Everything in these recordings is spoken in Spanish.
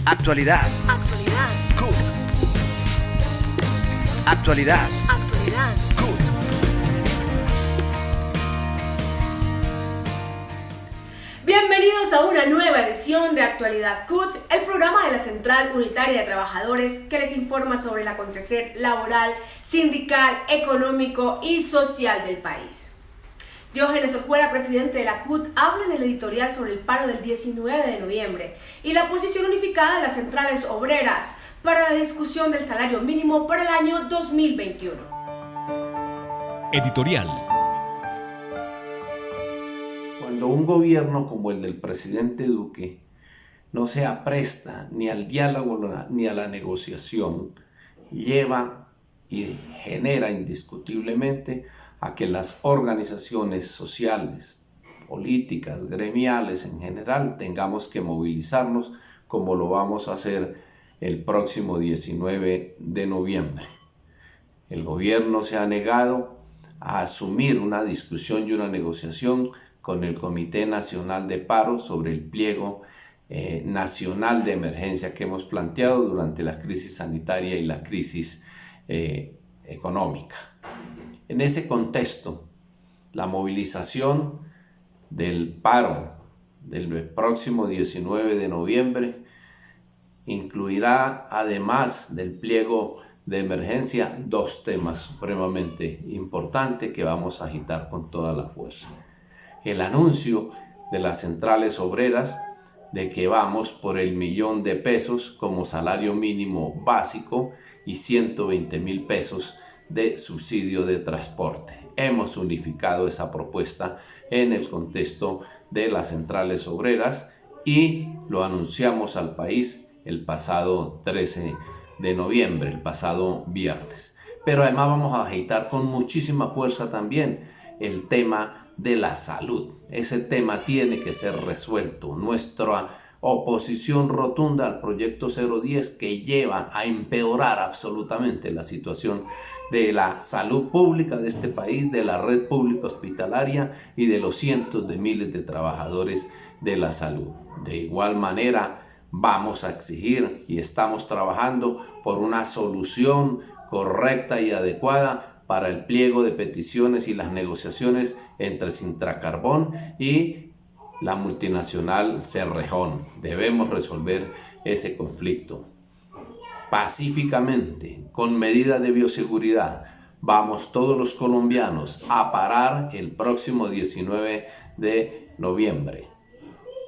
Actualidad. Actualidad. CUT. Actualidad. Actualidad. CUT. Bienvenidos a una nueva edición de Actualidad CUT, el programa de la Central Unitaria de Trabajadores que les informa sobre el acontecer laboral, sindical, económico y social del país. Diógenes Ojuela, presidente de la CUT, habla en el editorial sobre el paro del 19 de noviembre y la posición unificada de las centrales obreras para la discusión del salario mínimo para el año 2021. Editorial. Cuando un gobierno como el del presidente Duque no se apresta ni al diálogo ni a la negociación, lleva y genera indiscutiblemente a que las organizaciones sociales, políticas, gremiales en general, tengamos que movilizarnos como lo vamos a hacer el próximo 19 de noviembre. El gobierno se ha negado a asumir una discusión y una negociación con el Comité Nacional de Paro sobre el pliego nacional de emergencia que hemos planteado durante la crisis sanitaria y la crisis económica. En ese contexto, la movilización del paro del próximo 19 de noviembre incluirá, además del pliego de emergencia, dos temas supremamente importantes que vamos a agitar con toda la fuerza. El anuncio de las centrales obreras de que vamos por el $1.000.000 como salario mínimo básico y 120.000 pesos de subsidio de transporte. Hemos unificado esa propuesta en el contexto de las centrales obreras y lo anunciamos al país el pasado 13 de noviembre, el pasado viernes. Pero además vamos a agitar con muchísima fuerza también el tema de la salud. Ese tema tiene que ser resuelto. Nuestra oposición rotunda al proyecto 010 que lleva a empeorar absolutamente la situación de la salud pública de este país, de la red pública hospitalaria y de los cientos de miles de trabajadores de la salud. De igual manera, vamos a exigir y estamos trabajando por una solución correcta y adecuada para el pliego de peticiones y las negociaciones entre Sintracarbón y la multinacional Cerrejón. Debemos resolver ese conflicto pacíficamente, con medidas de bioseguridad. Vamos todos los colombianos a parar el próximo 19 de noviembre,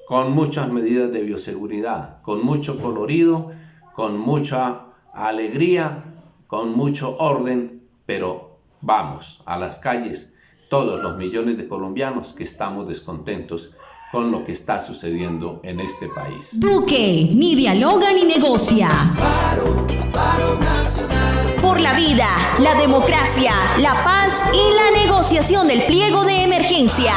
con muchas medidas de bioseguridad, con mucho colorido, con mucha alegría, con mucho orden, pero vamos a las calles, todos los millones de colombianos que estamos descontentos con lo que está sucediendo en este país. Duque, ni dialoga ni negocia. Paro nacional. Por la vida, la democracia, la paz y la negociación del pliego de emergencia.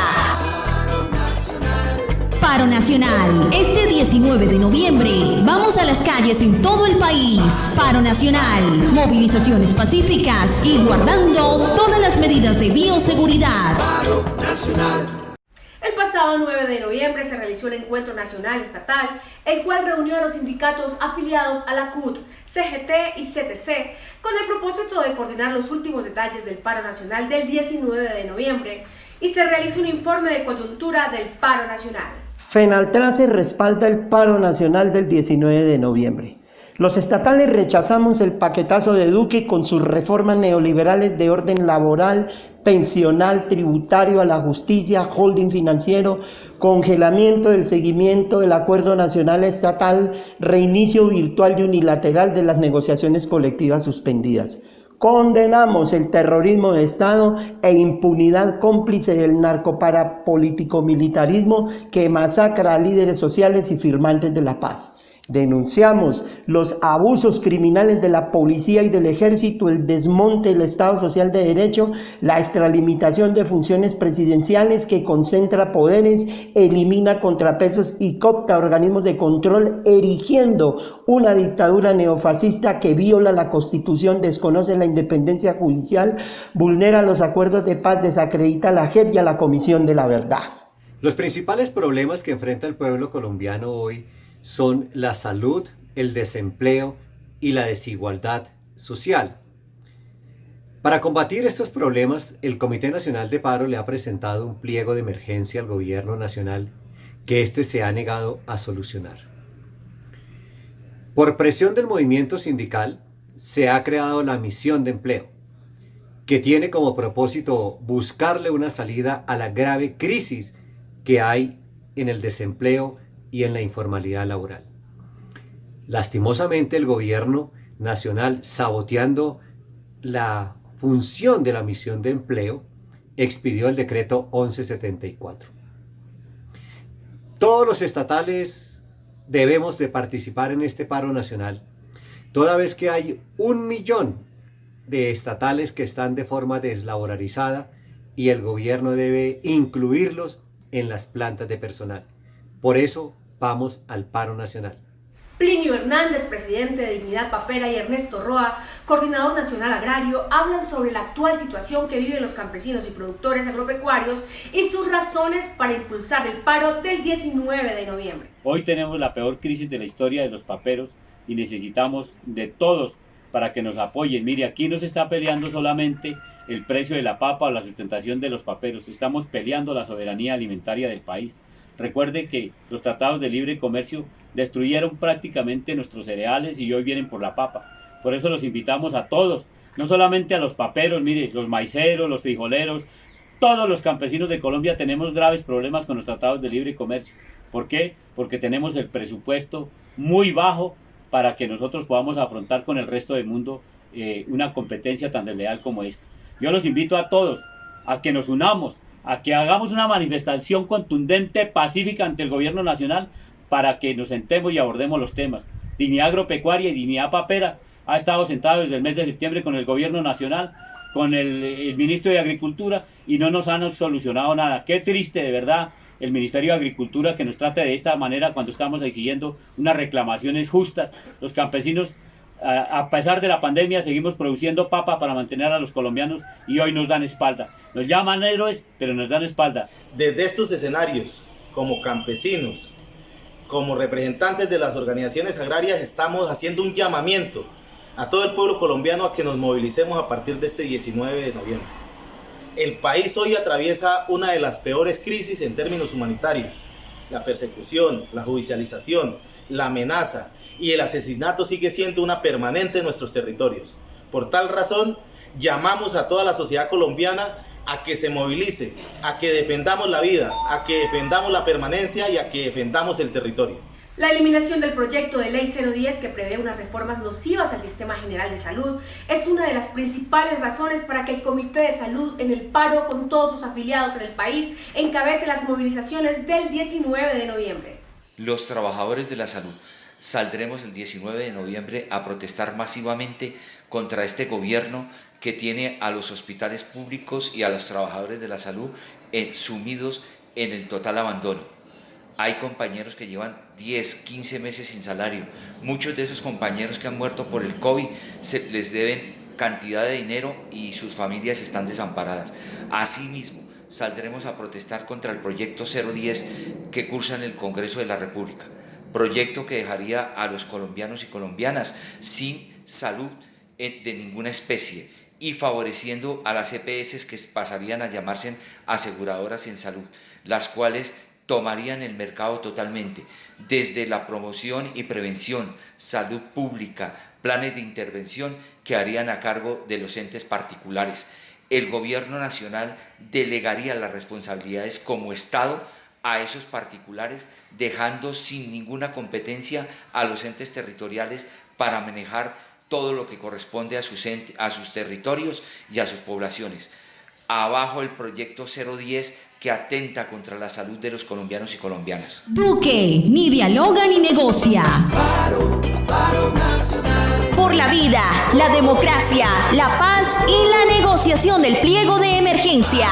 Paro nacional. Este 19 de noviembre vamos a las calles en todo el país. Paro nacional. Movilizaciones pacíficas y guardando todas las medidas de bioseguridad. Paro nacional. El pasado 9 de noviembre se realizó el Encuentro Nacional Estatal, el cual reunió a los sindicatos afiliados a la CUT, CGT y CTC, con el propósito de coordinar los últimos detalles del paro nacional del 19 de noviembre y se realizó un informe de coyuntura del paro nacional. FENALTRACE respalda el paro nacional del 19 de noviembre. Los estatales rechazamos el paquetazo de Duque con sus reformas neoliberales de orden laboral, pensional, tributario, a la justicia, holding financiero, congelamiento del seguimiento del Acuerdo Nacional Estatal, reinicio virtual y unilateral de las negociaciones colectivas suspendidas. Condenamos el terrorismo de Estado e impunidad cómplice del narcoparapolítico-militarismo que masacra a líderes sociales y firmantes de la paz. Denunciamos los abusos criminales de la policía y del ejército, el desmonte del Estado Social de Derecho, la extralimitación de funciones presidenciales que concentra poderes, elimina contrapesos y coopta organismos de control, erigiendo una dictadura neofascista que viola la Constitución, desconoce la independencia judicial, vulnera los acuerdos de paz, desacredita a la JEP y a la Comisión de la Verdad. Los principales problemas que enfrenta el pueblo colombiano hoy son la salud, el desempleo y la desigualdad social. Para combatir estos problemas, el Comité Nacional de Paro le ha presentado un pliego de emergencia al gobierno nacional que éste se ha negado a solucionar. Por presión del movimiento sindical, se ha creado la Misión de Empleo, que tiene como propósito buscarle una salida a la grave crisis que hay en el desempleo y en la informalidad laboral. Lastimosamente, el gobierno nacional, saboteando la función de la Misión de Empleo, expidió el decreto 1174. Todos los estatales debemos de participar en este paro nacional, toda vez que hay 1 millón de estatales que están de forma deslaboralizada y el gobierno debe incluirlos en las plantas de personal. Por eso vamos al paro nacional. Plinio Hernández, presidente de Dignidad Papera, y Ernesto Roa, coordinador nacional agrario, hablan sobre la actual situación que viven los campesinos y productores agropecuarios y sus razones para impulsar el paro del 19 de noviembre. Hoy tenemos la peor crisis de la historia de los paperos y necesitamos de todos para que nos apoyen. Mire, aquí no se está peleando solamente el precio de la papa o la sustentación de los paperos, estamos peleando la soberanía alimentaria del país. Recuerde que los tratados de libre comercio destruyeron prácticamente nuestros cereales y hoy vienen por la papa. Por eso los invitamos a todos, no solamente a los paperos, mire, los maiceros, los frijoleros, todos los campesinos de Colombia tenemos graves problemas con los tratados de libre comercio. ¿Por qué? Porque tenemos el presupuesto muy bajo para que nosotros podamos afrontar con el resto del mundo una competencia tan desleal como esta. Yo los invito a todos a que nos unamos, a que hagamos una manifestación contundente, pacífica ante el gobierno nacional para que nos sentemos y abordemos los temas. Dignidad Agropecuaria y Dignidad Papera ha estado sentado desde el mes de septiembre con el gobierno nacional, con el ministro de Agricultura y no nos han solucionado nada. Qué triste de verdad el Ministerio de Agricultura que nos trate de esta manera cuando estamos exigiendo unas reclamaciones justas. Los campesinos, a pesar de la pandemia, seguimos produciendo papa para mantener a los colombianos y hoy nos dan espalda. Nos llaman héroes, pero nos dan espalda. Desde estos escenarios, como campesinos, como representantes de las organizaciones agrarias, estamos haciendo un llamamiento a todo el pueblo colombiano a que nos movilicemos a partir de este 19 de noviembre. El país hoy atraviesa una de las peores crisis en términos humanitarios. La persecución, la judicialización, la amenaza y el asesinato sigue siendo una permanente en nuestros territorios. Por tal razón, llamamos a toda la sociedad colombiana a que se movilice, a que defendamos la vida, a que defendamos la permanencia y a que defendamos el territorio. La eliminación del proyecto de ley 010 que prevé unas reformas nocivas al sistema general de salud es una de las principales razones para que el Comité de Salud en el paro con todos sus afiliados en el país encabece las movilizaciones del 19 de noviembre. Los trabajadores de la salud saldremos el 19 de noviembre a protestar masivamente contra este gobierno que tiene a los hospitales públicos y a los trabajadores de la salud sumidos en el total abandono. Hay compañeros que llevan 10, 15 meses sin salario. Muchos de esos compañeros que han muerto por el COVID les deben cantidad de dinero y sus familias están desamparadas. Asimismo, saldremos a protestar contra el proyecto 010 que cursa en el Congreso de la República. Proyecto que dejaría a los colombianos y colombianas sin salud de ninguna especie y favoreciendo a las EPS que pasarían a llamarse aseguradoras en salud, las cuales tomarían el mercado totalmente, desde la promoción y prevención, salud pública, planes de intervención que harían a cargo de los entes particulares. El gobierno nacional delegaría las responsabilidades como Estado a esos particulares, dejando sin ninguna competencia a los entes territoriales para manejar todo lo que corresponde a sus territorios y a sus poblaciones. Abajo el proyecto 010 que atenta contra la salud de los colombianos y colombianas. Duque ni dialoga ni negocia. Paro nacional. Por la vida, la democracia, la paz y la negociación del pliego de emergencia.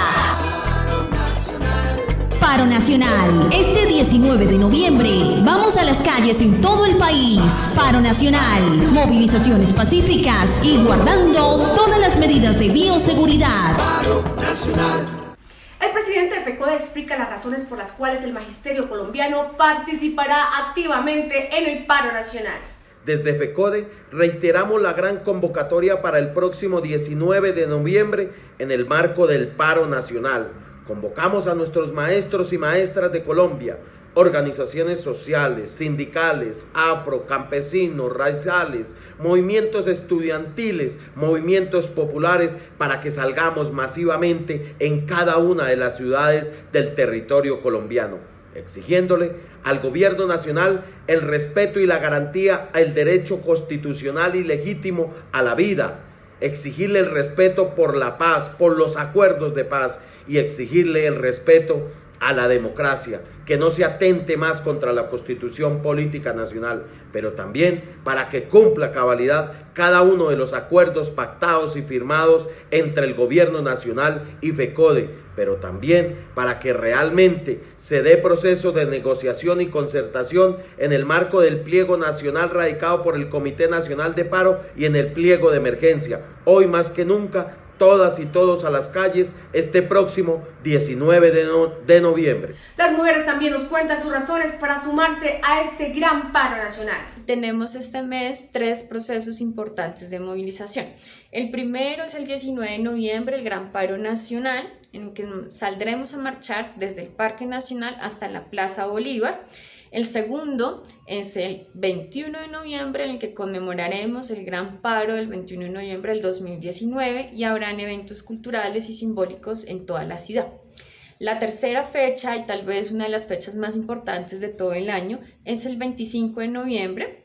Paro nacional. Este 19 de noviembre vamos a las calles en todo el país. Paro nacional. Movilizaciones pacíficas y guardando todas las medidas de bioseguridad. Paro nacional. El presidente de FECODE explica las razones por las cuales el magisterio colombiano participará activamente en el paro nacional. Desde FECODE reiteramos la gran convocatoria para el próximo 19 de noviembre en el marco del paro nacional. Convocamos a nuestros maestros y maestras de Colombia, organizaciones sociales, sindicales, afro, campesinos, raizales, movimientos estudiantiles, movimientos populares, para que salgamos masivamente en cada una de las ciudades del territorio colombiano, exigiéndole al gobierno nacional el respeto y la garantía al derecho constitucional y legítimo a la vida, exigirle el respeto por la paz, por los acuerdos de paz, y exigirle el respeto a la democracia, que no se atente más contra la Constitución Política Nacional, pero también para que cumpla a cabalidad cada uno de los acuerdos pactados y firmados entre el gobierno nacional y FECODE, pero también para que realmente se dé proceso de negociación y concertación en el marco del pliego nacional radicado por el Comité Nacional de Paro y en el pliego de emergencia. Hoy más que nunca, todas y todos a las calles este próximo 19 de noviembre. Las mujeres también nos cuentan sus razones para sumarse a este gran paro nacional. Tenemos este mes 3 procesos importantes de movilización. El primero es el 19 de noviembre, el gran paro nacional, en el que saldremos a marchar desde el Parque Nacional hasta la Plaza Bolívar. El segundo es el 21 de noviembre, en el que conmemoraremos el gran paro del 21 de noviembre del 2019 y habrán eventos culturales y simbólicos en toda la ciudad. La tercera fecha, y tal vez una de las fechas más importantes de todo el año, es el 25 de noviembre,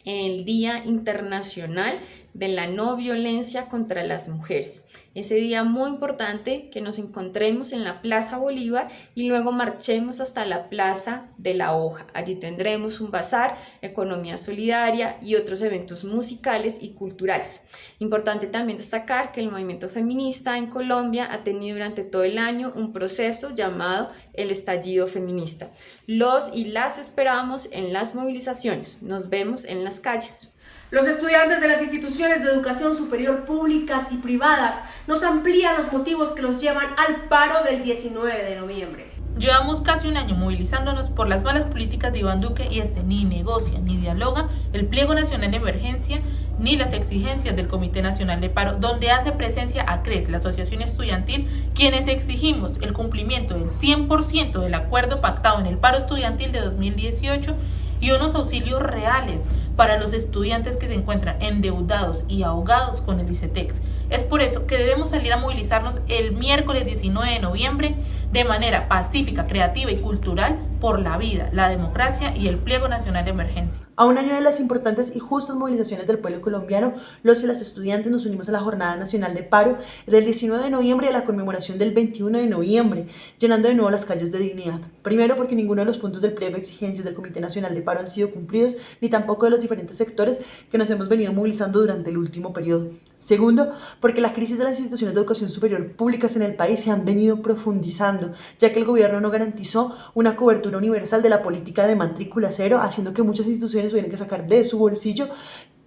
el Día Internacional de la No Violencia contra las Mujeres. Ese día muy importante, que nos encontremos en la Plaza Bolívar y luego marchemos hasta la Plaza de la Hoja. Allí tendremos un bazar, economía solidaria y otros eventos musicales y culturales. Importante también destacar que el movimiento feminista en Colombia ha tenido durante todo el año un proceso llamado el estallido feminista. Los y las esperamos en las movilizaciones. Nos vemos en las calles. Los estudiantes de las instituciones de educación superior públicas y privadas nos amplían los motivos que los llevan al paro del 19 de noviembre. Llevamos casi un año movilizándonos por las malas políticas de Iván Duque y ni negocia ni dialoga el pliego nacional de emergencia ni las exigencias del Comité Nacional de Paro, donde hace presencia ACRES, la asociación estudiantil, quienes exigimos el cumplimiento del 100% del acuerdo pactado en el paro estudiantil de 2018 y unos auxilios reales para los estudiantes que se encuentran endeudados y ahogados con el ICETEX. Es por eso que debemos salir a movilizarnos el miércoles 19 de noviembre de manera pacífica, creativa y cultural por la vida, la democracia y el pliego nacional de emergencia. A un año de las importantes y justas movilizaciones del pueblo colombiano, los y las estudiantes nos unimos a la Jornada Nacional de Paro del 19 de noviembre y a la conmemoración del 21 de noviembre, llenando de nuevo las calles de dignidad. Primero, porque ninguno de los puntos del pliego de exigencias del Comité Nacional de Paro han sido cumplidos, ni tampoco de los diferentes sectores que nos hemos venido movilizando durante el último periodo. Segundo, porque la crisis de las instituciones de educación superior públicas en el país se han venido profundizando, ya que el gobierno no garantizó una cobertura universal de la política de matrícula cero, haciendo que muchas instituciones tuvieran que sacar de su bolsillo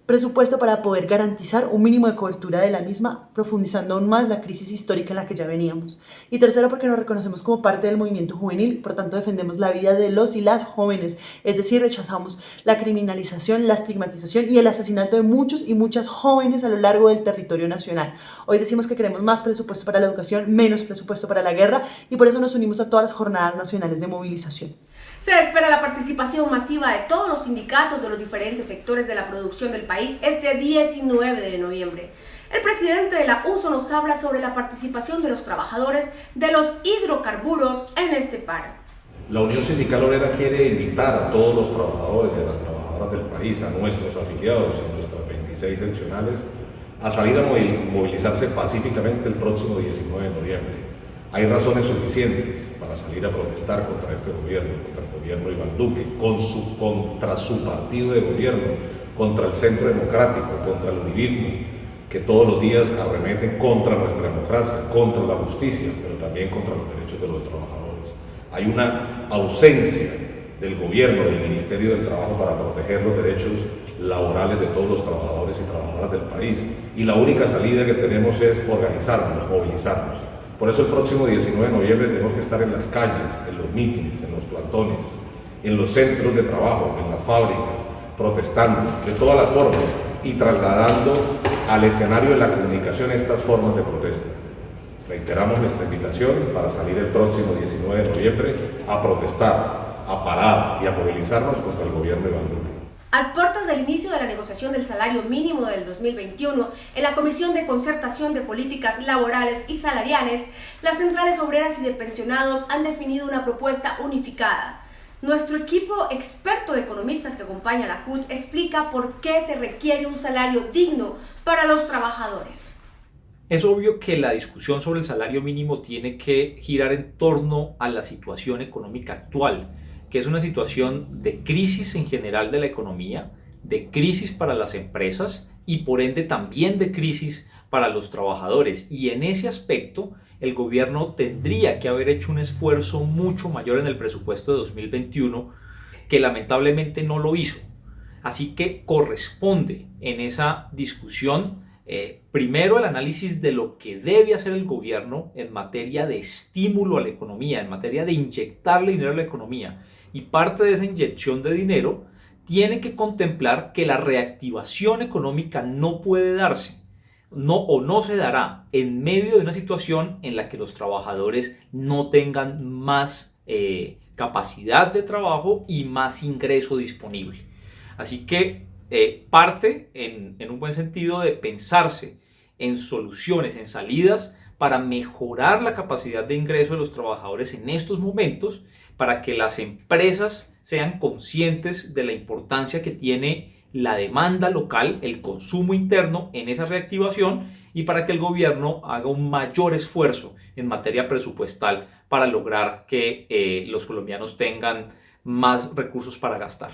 presupuesto para poder garantizar un mínimo de cobertura de la misma, profundizando aún más la crisis histórica en la que ya veníamos. Y tercero, porque nos reconocemos como parte del movimiento juvenil, por tanto defendemos la vida de los y las jóvenes, es decir, rechazamos la criminalización, la estigmatización y el asesinato de muchos y muchas jóvenes a lo largo del territorio nacional. Hoy decimos que queremos más presupuesto para la educación, menos presupuesto para la guerra, y por eso nos unimos a todas las jornadas nacionales de movilización. Se espera la participación masiva de todos los sindicatos de los diferentes sectores de la producción del país este 19 de noviembre. El presidente de la USO nos habla sobre la participación de los trabajadores de los hidrocarburos en este paro. La Unión Sindical Obrera quiere invitar a todos los trabajadores y a las trabajadoras del país, a nuestros afiliados y a nuestras 26 seccionales, a salir a movilizarse pacíficamente el próximo 19 de noviembre. Hay razones suficientes para salir a protestar contra este gobierno, contra el gobierno de Iván Duque, contra su partido de gobierno, contra el Centro Democrático, contra el uribismo, que todos los días arremeten contra nuestra democracia, contra la justicia, pero también contra los derechos de los trabajadores. Hay una ausencia del gobierno, del Ministerio del Trabajo para proteger los derechos laborales de todos los trabajadores y trabajadoras del país, y la única salida que tenemos es organizarnos, movilizarnos. Por eso el próximo 19 de noviembre tenemos que estar en las calles, en los mítines, en los plantones, en los centros de trabajo, en las fábricas, protestando de todas las formas y trasladando al escenario de la comunicación estas formas de protesta. Reiteramos nuestra invitación para salir el próximo 19 de noviembre a protestar, a parar y a movilizarnos contra el gobierno de Iván Duque. A puertas del inicio de la negociación del salario mínimo del 2021, en la Comisión de Concertación de Políticas Laborales y Salariales, las centrales obreras y de pensionados han definido una propuesta unificada. Nuestro equipo experto de economistas que acompaña a la CUT explica por qué se requiere un salario digno para los trabajadores. Es obvio que la discusión sobre el salario mínimo tiene que girar en torno a la situación económica actual, que es una situación de crisis en general de la economía, de crisis para las empresas y por ende también de crisis para los trabajadores. Y en ese aspecto el gobierno tendría que haber hecho un esfuerzo mucho mayor en el presupuesto de 2021, que lamentablemente no lo hizo. Así que corresponde en esa discusión primero el análisis de lo que debe hacer el gobierno en materia de estímulo a la economía, en materia de inyectarle dinero a la economía. Y parte de esa inyección de dinero tiene que contemplar que la reactivación económica no puede darse, no se dará en medio de una situación en la que los trabajadores no tengan más capacidad de trabajo y más ingreso disponible. Así que parte en un buen sentido de pensarse en soluciones, en salidas para mejorar la capacidad de ingreso de los trabajadores en estos momentos, para que las empresas sean conscientes de la importancia que tiene la demanda local, el consumo interno en esa reactivación, y para que el gobierno haga un mayor esfuerzo en materia presupuestal para lograr que los colombianos tengan más recursos para gastar.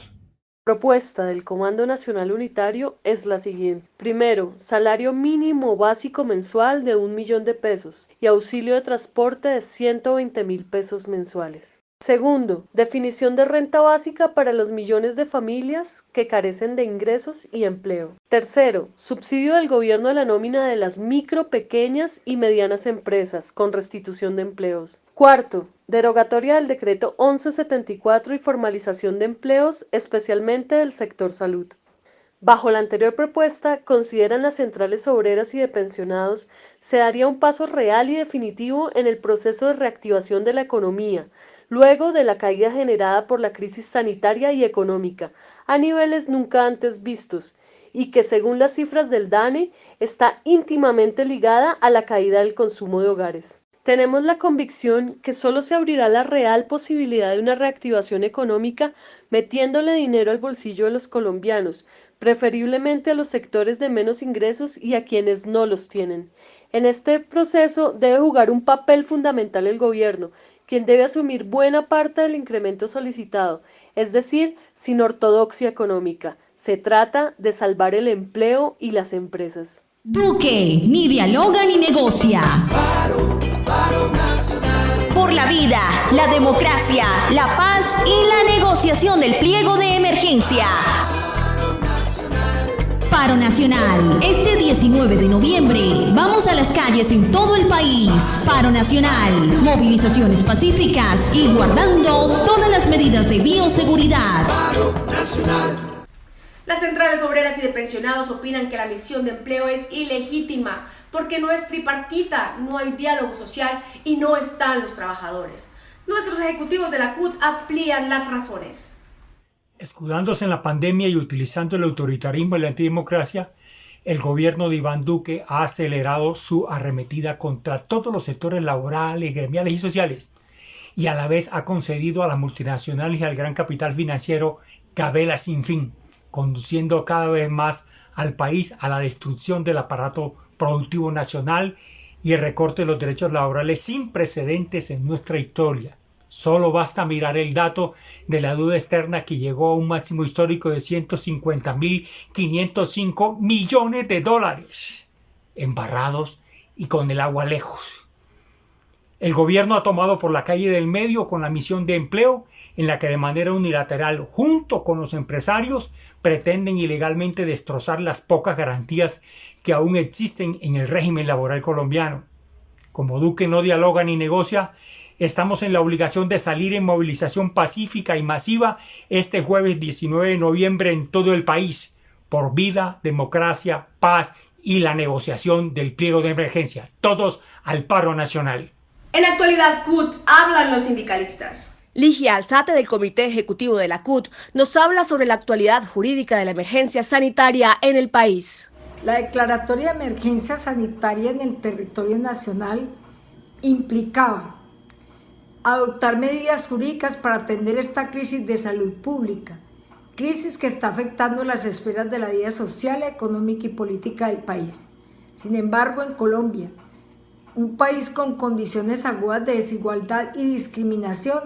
Propuesta del Comando Nacional Unitario es la siguiente. Primero, salario mínimo básico mensual de 1 millón de pesos y auxilio de transporte de 120.000 pesos mensuales. Segundo, definición de renta básica para los millones de familias que carecen de ingresos y empleo. Tercero, subsidio del gobierno a la nómina de las micro, pequeñas y medianas empresas con restitución de empleos. Cuarto, derogatoria del decreto 1174 y formalización de empleos, especialmente del sector salud. Bajo la anterior propuesta, consideran las centrales obreras y de pensionados, se daría un paso real y definitivo en el proceso de reactivación de la economía, luego de la caída generada por la crisis sanitaria y económica, a niveles nunca antes vistos, y que según las cifras del DANE, está íntimamente ligada a la caída del consumo de hogares. Tenemos la convicción que solo se abrirá la real posibilidad de una reactivación económica metiéndole dinero al bolsillo de los colombianos, preferiblemente a los sectores de menos ingresos y a quienes no los tienen. En este proceso debe jugar un papel fundamental el gobierno, quien debe asumir buena parte del incremento solicitado, es decir, sin ortodoxia económica. Se trata de salvar el empleo y las empresas. Duque ni dialoga ni negocia. Paro nacional. Por la vida, la democracia, la paz y la negociación del pliego de emergencia. Paro nacional. Este 19 de noviembre vamos a las calles en todo el país. Paro nacional. Movilizaciones pacíficas y guardando todas las medidas de bioseguridad. Paro nacional. Las centrales obreras y de pensionados opinan que la misión de empleo es ilegítima porque no es tripartita, no hay diálogo social y no están los trabajadores. Nuestros ejecutivos de la CUT amplían las razones. Escudándose en la pandemia y utilizando el autoritarismo y la antidemocracia, el gobierno de Iván Duque ha acelerado su arremetida contra todos los sectores laborales, gremiales y sociales, y a la vez ha concedido a las multinacionales y al gran capital financiero gabela sin fin, conduciendo cada vez más al país a la destrucción del aparato productivo nacional y el recorte de los derechos laborales sin precedentes en nuestra historia. Solo basta mirar el dato de la deuda externa que llegó a un máximo histórico de 150.505 millones de dólares, embarrados y con el agua lejos. El gobierno ha tomado por la calle del medio con la misión de empleo, en la que de manera unilateral, junto con los empresarios, pretenden ilegalmente destrozar las pocas garantías que aún existen en el régimen laboral colombiano. Como Duque no dialoga ni negocia, estamos en la obligación de salir en movilización pacífica y masiva este jueves 19 de noviembre en todo el país por vida, democracia, paz y la negociación del pliego de emergencia. Todos al paro nacional. En Actualidad CUT hablan los sindicalistas. Ligia Alzate, del Comité Ejecutivo de la CUT, nos habla sobre la actualidad jurídica de la emergencia sanitaria en el país. La declaratoria de emergencia sanitaria en el territorio nacional implicaba adoptar medidas jurídicas para atender esta crisis de salud pública, crisis que está afectando las esferas de la vida social, económica y política del país. Sin embargo, en Colombia, un país con condiciones agudas de desigualdad y discriminación,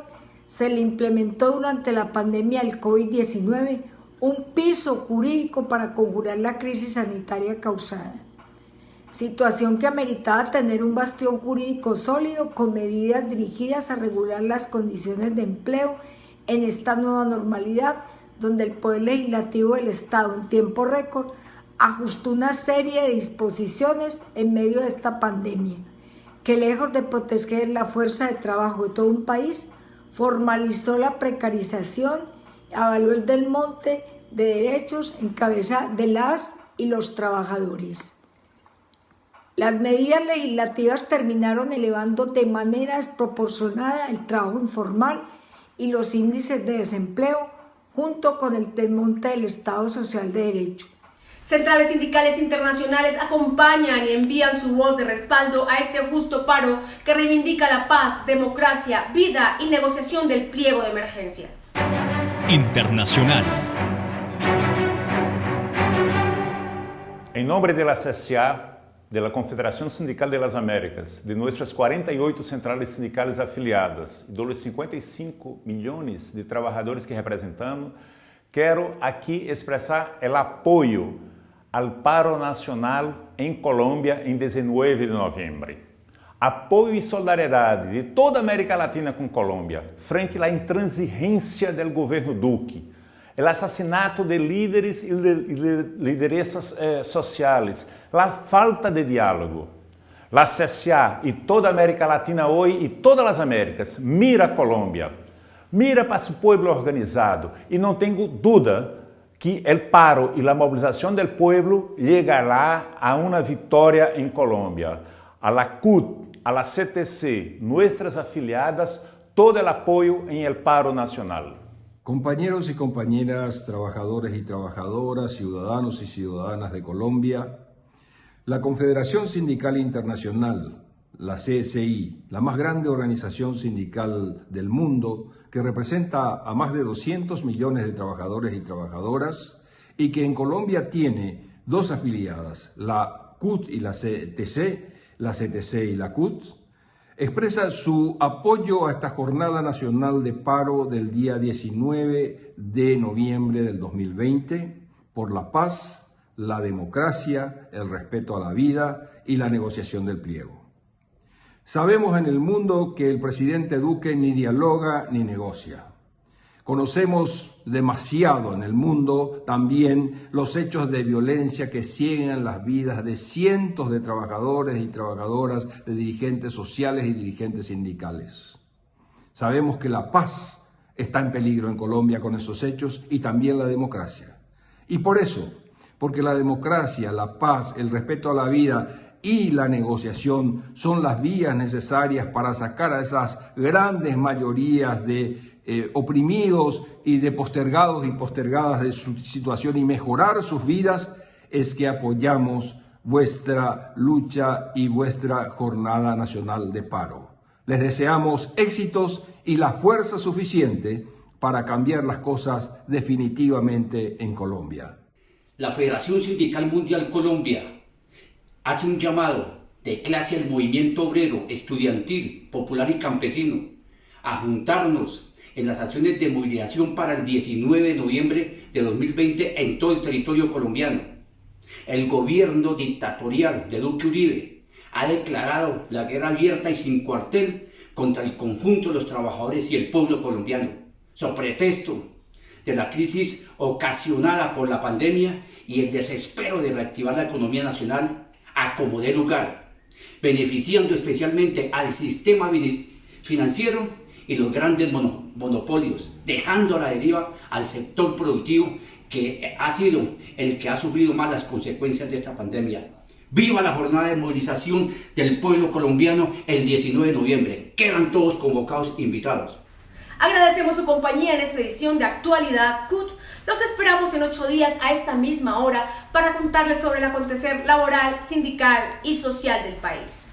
se le implementó durante la pandemia del COVID-19 un piso jurídico para conjurar la crisis sanitaria causada. Situación que ameritaba tener un bastión jurídico sólido con medidas dirigidas a regular las condiciones de empleo en esta nueva normalidad, donde el Poder Legislativo del Estado en tiempo récord ajustó una serie de disposiciones en medio de esta pandemia, que lejos de proteger la fuerza de trabajo de todo un país, formalizó la precarización, avaló el desmonte de derechos en cabeza de las y los trabajadores. Las medidas legislativas terminaron elevando de manera desproporcionada el trabajo informal y los índices de desempleo, junto con el desmonte del Estado Social de Derecho. Centrales sindicales internacionales acompañan y envían su voz de respaldo a este justo paro que reivindica la paz, democracia, vida y negociación del pliego de emergencia. Internacional. Em nome da CSA, da Confederação Sindical das Américas, de nossas 48 centrais sindicais afiliadas e dos 55 milhões de trabalhadores que representamos, quero aqui expressar o apoio ao paro nacional em Colômbia em 19 de novembro. Apoio e solidariedade de toda a América Latina com Colômbia, frente à intransigência do governo Duque, o assassinato de líderes e lideranças sociais, a falta de diálogo. A CSA e toda a América Latina hoje e todas as Américas mira a Colômbia, mira para o povo organizado e não tenho dúvida que o paro e a mobilização do povo chegará a uma vitória em Colômbia. A la CUT, a la CTC, nossas afiliadas, todo o apoio em el paro nacional. Compañeros y compañeras, trabajadores y trabajadoras, ciudadanos y ciudadanas de Colombia, la Confederación Sindical Internacional, la CSI, la más grande organización sindical del mundo, que representa a más de 200 millones de trabajadores y trabajadoras, y que en Colombia tiene dos afiliadas, la CUT y la CTC y la CUT, expresa su apoyo a esta jornada nacional de paro del día 19 de noviembre del 2020 por la paz, la democracia, el respeto a la vida y la negociación del pliego. Sabemos en el mundo que el presidente Duque ni dialoga ni negocia. Conocemos demasiado en el mundo también los hechos de violencia que ciegan las vidas de cientos de trabajadores y trabajadoras, de dirigentes sociales y dirigentes sindicales. Sabemos que la paz está en peligro en Colombia con esos hechos y también la democracia. Y por eso, porque la democracia, la paz, el respeto a la vida y la negociación son las vías necesarias para sacar a esas grandes mayorías de oprimidos y de postergados y postergadas de su situación y mejorar sus vidas, es que apoyamos vuestra lucha y vuestra jornada nacional de paro. Les deseamos éxitos y la fuerza suficiente para cambiar las cosas definitivamente en Colombia. La Federación Sindical Mundial Colombia hace un llamado de clase al movimiento obrero, estudiantil, popular y campesino a juntarnos en las acciones de movilización para el 19 de noviembre de 2020 en todo el territorio colombiano. El gobierno dictatorial de Duque Uribe ha declarado la guerra abierta y sin cuartel contra el conjunto de los trabajadores y el pueblo colombiano, sobre pretexto de la crisis ocasionada por la pandemia y el desespero de reactivar la economía nacional a como dé lugar, beneficiando especialmente al sistema financiero y los grandes monopolios, dejando a la deriva al sector productivo que ha sido el que ha sufrido más las consecuencias de esta pandemia. ¡Viva la jornada de movilización del pueblo colombiano el 19 de noviembre! Quedan todos convocados invitados. Agradecemos su compañía en esta edición de Actualidad CUT. Los esperamos en 8 días a esta misma hora para contarles sobre el acontecer laboral, sindical y social del país.